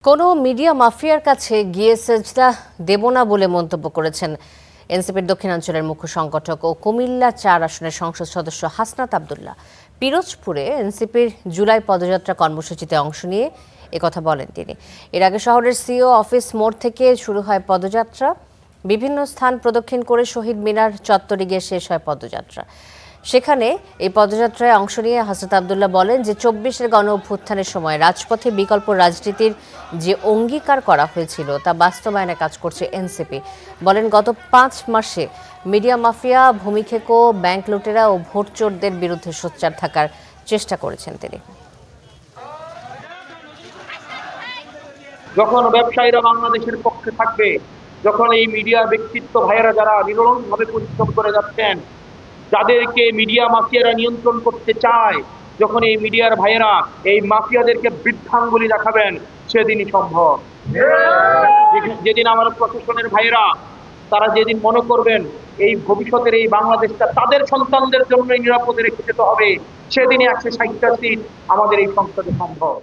কোনো মিডিয়া মাফিয়ার কাছে গিয়ে সেজদা দেব না বলে মন্তব্য করেছেন এনসিপির দক্ষিণাঞ্চলের মুখ্য সংগঠক ও কুমিল্লা ৪ আসনের সংসদ সদস্য হাসনাত আব্দুল্লাহ। পিরোজপুরে এনসিপির জুলাই পদযাত্রা কর্মসূচিতে অংশ নিয়ে একথা বলেন তিনি। এর আগে শহরের সিও অফিস মোড় থেকে শুরু হয় পদযাত্রা। বিভিন্ন স্থান প্রদক্ষিণ করে শহীদ মিনার চত্বরে গিয়ে শেষ হয় পদযাত্রা। সেখানে এই পদযাত্রায় অংশ নিয়ে হাসনাত আব্দুল্লাহ বলেন যে ২৪-এর গণ অভ্যুত্থানের সময় রাজপথে বিকল্প রাজনীতির যে অঙ্গীকার করা হয়েছিল তা বাস্তবায়নে কাজ করছে এনসিপি। বলেন গত ৫ মাসে মিডিয়া মাফিয়া, ভূমিক্ষেকো, ব্যাংক লুটেরা ও ভোট চোরদের বিরুদ্ধে সোচ্চার থাকার চেষ্টা করেছেন তিনি। যখন ব্যবসায়ীরা বাংলাদেশের পক্ষে থাকবে, যখন এই মিডিয়া ব্যক্তিত্ব ভাইয়েরা যারা নিরলসভাবে পরিশ্রম করে যাচ্ছেন, যাদেরকে মিডিয়া মাফিয়ারা নিয়ন্ত্রণ করতে চায়, যখন এই মিডিয়ার ভাইয়েরা এই মাফিয়াদেরকে বৃদ্ধাঙ্গুলি দেখাবেন, সেদিনই সম্ভব। যেদিন আমার প্রশাসনের ভাইয়েরা তারা যেদিন মনে করবেন এই ভবিষ্যতের এই বাংলাদেশটা তাদের সন্তানদের জন্য নিরাপদে রেখে যেতে হবে, সেদিনই ১৬০টা সিট আমাদের এই সংসদে সম্ভব।